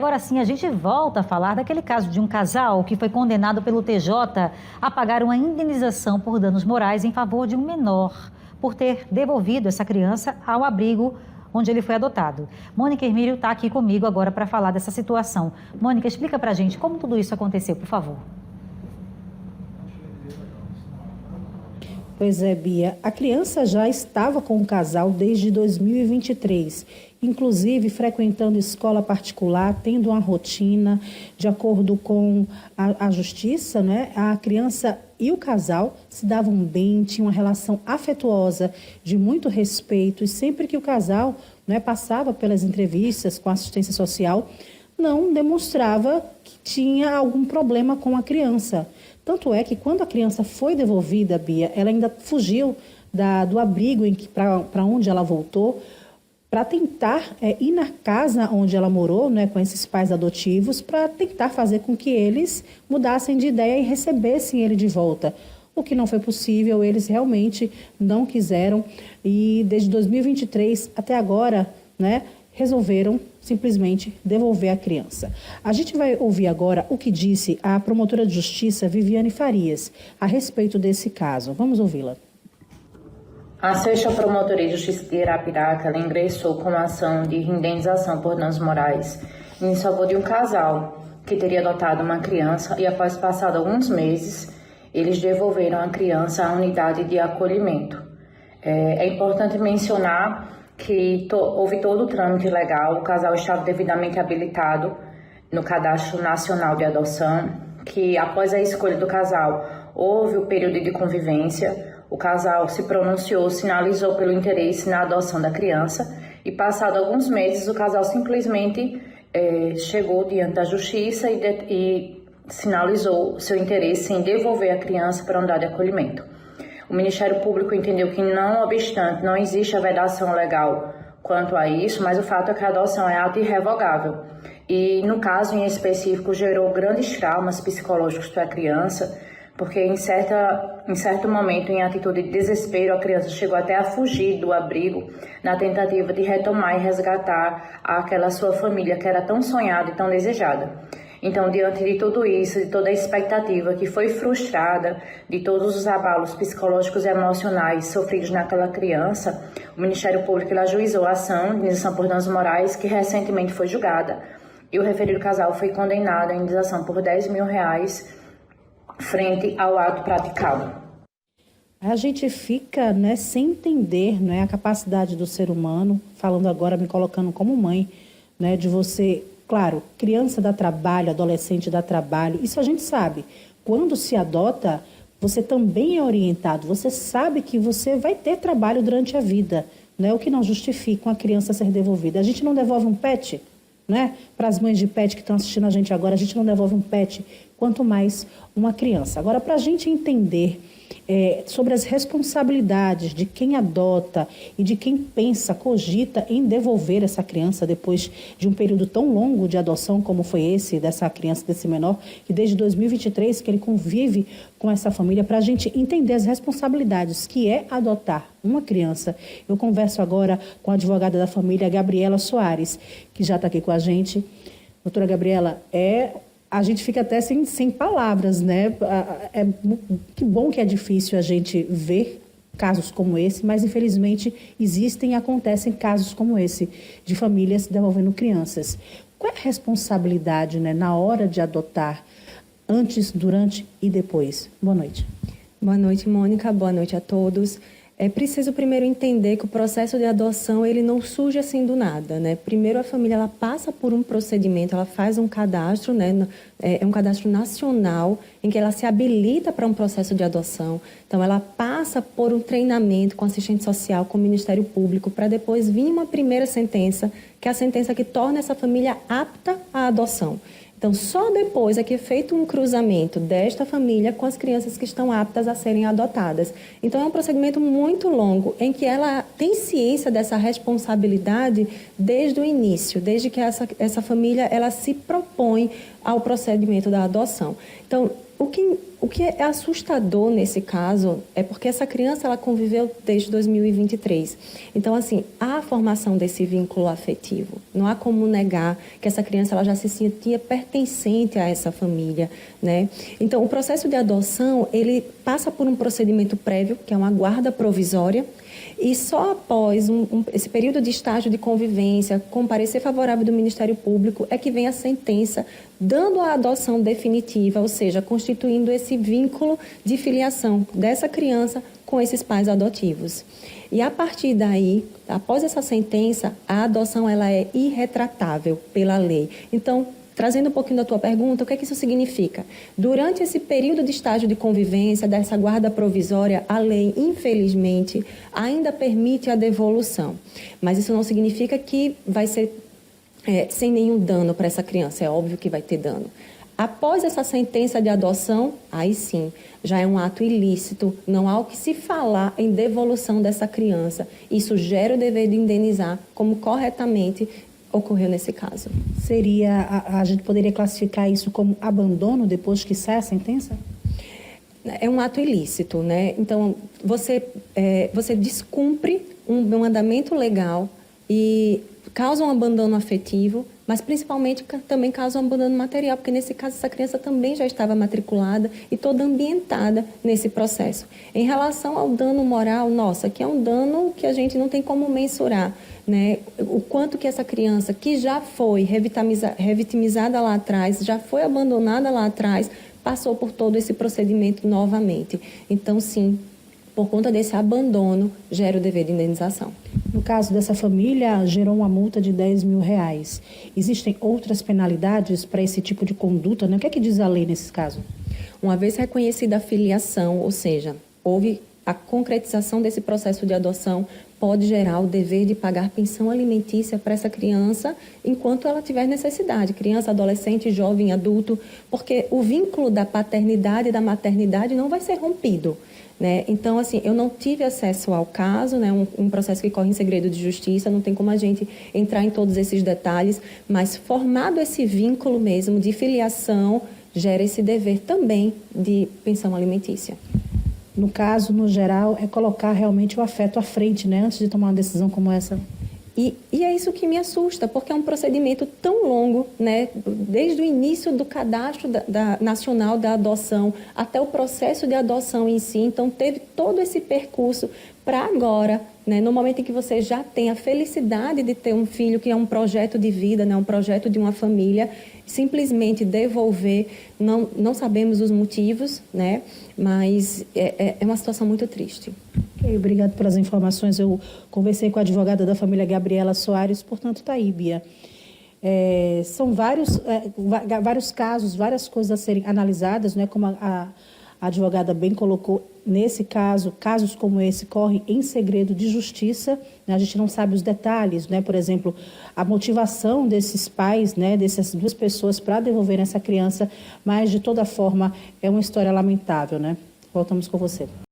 Agora sim, a gente volta a falar daquele caso de um casal que foi condenado pelo TJ a pagar uma indenização por danos morais em favor de um menor, por ter devolvido essa criança ao abrigo onde ele foi adotado. Mônica Hermílio está aqui comigo agora para falar dessa situação. Mônica, explica para a gente como tudo isso aconteceu, por favor. Pois é, Bia, a criança já estava com o casal desde 2023, inclusive frequentando escola particular, tendo uma rotina, de acordo com a justiça, né? A criança e o casal se davam bem, tinham uma relação afetuosa, de muito respeito, e sempre que o casal, né, passava pelas entrevistas com a assistência social, não demonstrava que tinha algum problema com a criança. Tanto é que quando a criança foi devolvida, Bia, ela ainda fugiu do abrigo para onde ela voltou, para tentar ir na casa onde ela morou, né, com esses pais adotivos, para tentar fazer com que eles mudassem de ideia e recebessem ele de volta. O que não foi possível, eles realmente não quiseram, e desde 2023 até agora, né, resolveram simplesmente devolver a criança. A gente vai ouvir agora o que disse a promotora de justiça Viviane Farias a respeito desse caso. Vamos ouvi-la. A 6ª Promotoria de Justiça de Arapiraca, ela ingressou com uma ação de indenização por danos morais em favor de um casal que teria adotado uma criança e, após passado alguns meses, eles devolveram a criança à unidade de acolhimento. É importante mencionar que houve todo o trâmite legal, o casal estava devidamente habilitado no Cadastro Nacional de Adoção, que após a escolha do casal houve o período de convivência, o casal se pronunciou, sinalizou pelo interesse na adoção da criança e passado alguns meses o casal simplesmente chegou diante da justiça e sinalizou seu interesse em devolver a criança para a unidade de acolhimento. O Ministério Público entendeu que, não obstante, não existe a vedação legal quanto a isso, mas o fato é que a adoção é ato irrevogável. E, no caso em específico, gerou grandes traumas psicológicos para a criança, porque em certo momento, em atitude de desespero, a criança chegou até a fugir do abrigo na tentativa de retomar e resgatar aquela sua família que era tão sonhada e tão desejada. Então, diante de tudo isso, de toda a expectativa que foi frustrada, de todos os abalos psicológicos e emocionais sofridos naquela criança, o Ministério Público ajuizou a ação de indenização por danos morais, que recentemente foi julgada. E o referido casal foi condenado à indenização por R$10 mil frente ao ato praticado. A gente fica, né, sem entender, né, a capacidade do ser humano, falando agora, me colocando como mãe, né, de você... Claro, criança dá trabalho, adolescente dá trabalho, isso a gente sabe. Quando se adota, você também é orientado, você sabe que você vai ter trabalho durante a vida, né? O que não justifica uma criança ser devolvida. A gente não devolve um pet, né? Para as mães de pet que estão assistindo a gente agora, a gente não devolve um pet, quanto mais uma criança. Agora, para a gente entender sobre as responsabilidades de quem adota e de quem pensa, cogita em devolver essa criança depois de um período tão longo de adoção como foi esse, dessa criança, desse menor, que desde 2023 que ele convive com essa família, para a gente entender as responsabilidades que é adotar uma criança. Eu converso agora com a advogada da família, Gabriela Soares, que já está aqui com a gente. Doutora Gabriela, a gente fica até sem palavras, né? Que bom que é difícil a gente ver casos como esse, mas infelizmente existem e acontecem casos como esse, de famílias devolvendo crianças. Qual é a responsabilidade, né, na hora de adotar, antes, durante e depois? Boa noite. Boa noite, Mônica. Boa noite a todos. É preciso primeiro entender que o processo de adoção ele não surge assim do nada, né? Primeiro a família ela passa por um procedimento, ela faz um cadastro, né? É um cadastro nacional em que ela se habilita para um processo de adoção. Então ela passa por um treinamento com assistente social, com o Ministério Público, para depois vir uma primeira sentença, que é a sentença que torna essa família apta à adoção. Então, só depois é que é feito um cruzamento desta família com as crianças que estão aptas a serem adotadas. Então, é um procedimento muito longo, em que ela tem ciência dessa responsabilidade desde o início, desde que essa família ela se propõe ao procedimento da adoção. Então, O que é assustador nesse caso é porque essa criança ela conviveu desde 2023. Então, assim, há a formação desse vínculo afetivo. Não há como negar que essa criança ela já se sentia pertencente a essa família, né? Então, o processo de adoção, ele passa por um procedimento prévio, que é uma guarda provisória, e só após esse período de estágio de convivência, com parecer favorável do Ministério Público, é que vem a sentença dando a adoção definitiva, ou seja, constituindo esse vínculo de filiação dessa criança com esses pais adotivos. E a partir daí, após essa sentença, a adoção ela é irretratável pela lei. Então, trazendo um pouquinho da tua pergunta, o que é que isso significa? Durante esse período de estágio de convivência, dessa guarda provisória, a lei, infelizmente, ainda permite a devolução. Mas isso não significa que vai ser sem nenhum dano para essa criança. É óbvio que vai ter dano. Após essa sentença de adoção, aí sim, já é um ato ilícito, não há o que se falar em devolução dessa criança. Isso gera o dever de indenizar, como corretamente ocorreu nesse caso. A gente poderia classificar isso como abandono depois que sai a sentença? É um ato ilícito, né? Então, você descumpre um mandamento legal e causa um abandono afetivo, mas principalmente também causa um abandono material, porque nesse caso essa criança também já estava matriculada e toda ambientada nesse processo. Em relação ao dano moral, nossa, que é um dano que a gente não tem como mensurar, né? O quanto que essa criança, que já foi revitimizada lá atrás, já foi abandonada lá atrás, passou por todo esse procedimento novamente. Então, sim, por conta desse abandono, gera o dever de indenização. No caso dessa família, gerou uma multa de R$10 mil. Existem outras penalidades para esse tipo de conduta, né? O que é que diz a lei nesse caso? Uma vez reconhecida a filiação, ou seja, houve a concretização desse processo de adoção, pode gerar o dever de pagar pensão alimentícia para essa criança enquanto ela tiver necessidade, criança, adolescente, jovem, adulto, porque o vínculo da paternidade e da maternidade não vai ser rompido, né? Então, assim, eu não tive acesso ao caso, né? Um processo que corre em segredo de justiça, não tem como a gente entrar em todos esses detalhes, mas formado esse vínculo mesmo de filiação, gera esse dever também de pensão alimentícia. No caso, no geral, é colocar realmente o afeto à frente, né? Antes de tomar uma decisão como essa. E é isso que me assusta, porque é um procedimento tão longo, né? Desde o início do cadastro nacional da adoção até o processo de adoção em si. Então, teve todo esse percurso para agora, né? No momento em que você já tem a felicidade de ter um filho, que é um projeto de vida, né? Um projeto de uma família, simplesmente devolver, não sabemos os motivos, né? Mas é uma situação muito triste. Okay, obrigado pelas informações. Eu conversei com a advogada da família Gabriela Soares, portanto, está aí, Bia. São vários casos, várias coisas a serem analisadas, né? Como a advogada bem colocou, nesse caso, casos como esse correm em segredo de justiça, né? A gente não sabe os detalhes, né? Por exemplo, a motivação desses pais, né? Dessas duas pessoas para devolverem essa criança, mas de toda forma é uma história lamentável, né? Voltamos com você.